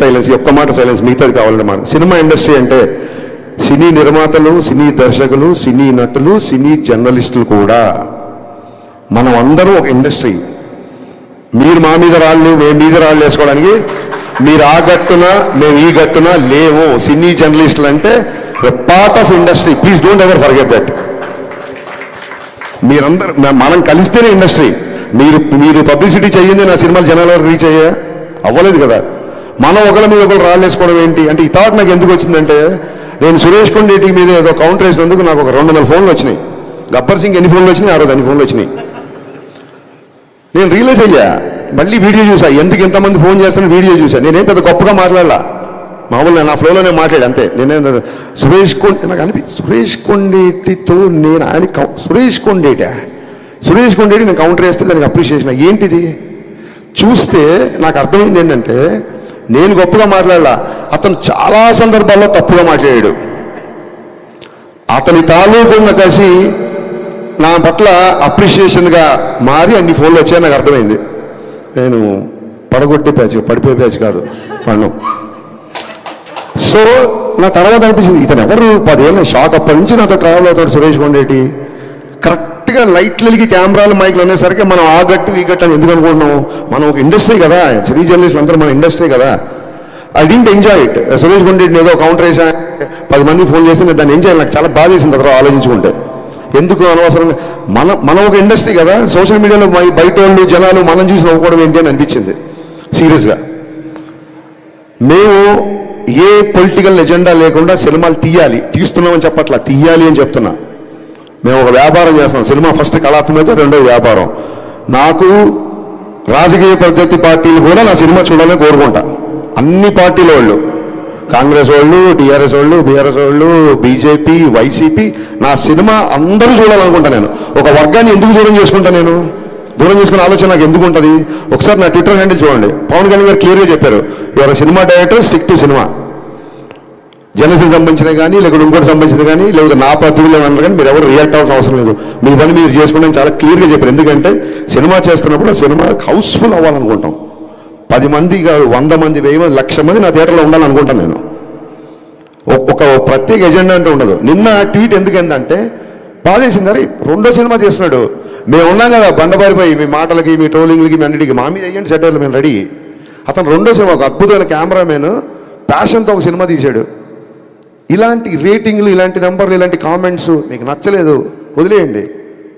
Silence, ఒక్క మాట silence, మిగతాది కావాలన్నమాట. సినిమా ఇండస్ట్రీ అంటే సినీ నిర్మాతలు, సినీ దర్శకులు, సినీ నటులు, సినీ జర్నలిస్టులు కూడా మనం అందరం ఒక ఇండస్ట్రీ. మీరు మా మీద రాళ్ళు, మేము మీద రాళ్ళు వేసుకోవడానికి మీరు ఆ గట్టున మేము ఈ గట్టున లేవు. సినీ జర్నలిస్టులు అంటే part of industry. Please don't ever forget that. మీరందరూ మనం కలిస్తేనే ఇండస్ట్రీ. మీరు పబ్లిసిటీ చెయ్యింది నా సినిమాలు జనాల వరకు రీచ్ అవ్వలేదు కదా. మనం ఒకరి మీద ఒకరు రాళ్ళు వేసుకోవడం ఏంటి అంటే ఈ థాట్ నాకు ఎందుకు వచ్చిందంటే, నేను సురేష్ కొండేటి మీద ఏదో కౌంటర్ వేసినందుకు నాకు ఒక 200 ఫోన్లు వచ్చినాయి. గబ్బర్ సింగ్ ఎన్ని ఫోన్లు వచ్చినాయి, ఆ రోజు అన్ని ఫోన్లు వచ్చినాయి. నేను రియలైజ్ అయ్యా, మళ్ళీ వీడియో చూసా, ఎందుకు ఎంతమంది ఫోన్ చేస్తాను వీడియో చూసా. నేనేం పెద్ద గొప్పగా మాట్లాడలా, మామూలుగా నా ఫ్లోలోనే మాట్లాడి అంతే. నేనే నాకు సురేష్ కొండేటితో నేను ఆయన సురేష్ కొండేటి నేను కౌంటర్ వేస్తే దానికి అప్రిషియేషన్ ఏంటిది చూస్తే నాకు అర్థమైంది ఏంటంటే, నేను గొప్పగా మాట్లాడలా, అతను చాలా సందర్భాల్లో తప్పుగా మాట్లాడాడు. అతని తాలూకున్న కసి నా పట్ల అప్రిషియేషన్గా మారి అన్ని ఫోన్లు వచ్చాయని నాకు అర్థమైంది. నేను పడగొట్టే బ్యాచ్, పడిపోయే బ్యాచ్ కాదు పన్ను. సో నా తర్వాత అనిపించింది, ఇతను ఎవరు 10 ఏళ్ళ షాక్. అప్పటి నుంచి నాతో ట్రావెల్ అవుతాడు సురేష్ కొండేటి. కరెక్ట్గా లైట్లకి కెమెరాలు మైక్లు అనేసరికి మనం ఆ గట్టు ఈ గట్టు అని ఎందుకు అనుకుంటున్నాం? మనం ఒక ఇండస్ట్రీ కదా, సినీ జర్నలిస్టులు అందరూ మన ఇండస్ట్రీ కదా. I didn't enjoy it. Suresh కొండేటిని ఏదో కౌంటర్ వేసా, 10 మంది ఫోన్ చేస్తే నేను దాన్ని ఎంజాయ్, నాకు చాలా బాధ వేసింది తర్వాత ఆలోచించుకుంటే. ఎందుకు అనవసరంగా మనం ఒక ఇండస్ట్రీ కదా, సోషల్ మీడియాలో బయట వాళ్ళు జనాలు మనం చూసి నవ్వుకోవడం ఏంటి అని అనిపించింది సీరియస్గా. మేము ఏ పొలిటికల్ ఎజెండా లేకుండా సినిమాలు తీస్తున్నామని చెప్పట్లా, తీయాలి అని చెప్తున్నా. మేము ఒక వ్యాపారం చేస్తున్నాం. సినిమా ఫస్ట్ కళాత్మకత, రెండో వ్యాపారం. నాకు రాజకీయ పద్ధతి పార్టీలు కూడా నా సినిమా చూడాలని కోరుకుంటా. అన్ని పార్టీల వాళ్ళు, కాంగ్రెస్ వాళ్ళు, టీఆర్ఎస్ వాళ్ళు, బీఆర్ఎస్ వాళ్ళు, బీజేపీ, వైసీపీ, నా సినిమా అందరూ చూడాలనుకుంటా. నేను ఒక వర్గాన్ని ఎందుకు దూరం చేసుకుంటా? నేను దూరం చేసుకునే ఆలోచన నాకు ఎందుకు ఉంటుంది? ఒకసారి నా ట్విట్టర్ హ్యాండిల్ చూడండి. పవన్ కళ్యాణ్ గారు క్లియర్గా చెప్పారు, ఎవరు cinema director stick to cinema. Janasena సంబంధించిన కానీ, లేకపోతే ఇంకోటి సంబంధించిన కానీ, లేకపోతే నా పద్ధతిలో అన్నారు కానీ మీరు ఎవరు రియాక్ట్ అవ్వాల్సిన అవసరం లేదు. మీ పని మీరు చేసుకుంటే చాలా క్లియర్గా చెప్పారు. ఎందుకంటే సినిమా చేస్తున్నప్పుడు ఆ సినిమా హౌస్ఫుల్ అవ్వాలనుకుంటాం. 10 మంది కాదు, 100 మంది, 1000 మంది, 1,00,000 మంది నా థియేటర్లో ఉండాలనుకుంటాను నేను. ఒక ప్రత్యేక ఎజెండా అంటే ఉండదు. నిన్న ట్వీట్ ఎందుకంటే బాధేసింది, అరే రెండో సినిమా చేస్తున్నాడు, మేము ఉన్నాం కదా బండబారిపోయి మీ మాటలకి, మీ ట్రోలింగ్లకి, మీ అన్నిటికీ మా మీద వేయండి సెటర్లు, మేము రెడీ. అతను రెండో సినిమా, ఒక అద్భుతమైన కెమెరామెన్ ప్యాషన్తో ఒక సినిమా తీశాడు. ఇలాంటి రేటింగ్లు, ఇలాంటి నెంబర్లు, ఇలాంటి కామెంట్స్ మీకు నచ్చలేదు వదిలేయండి.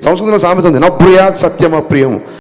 సంస్కృతంలో సామెత ఉంది, నప్రియాత్ సత్యం అప్రియం.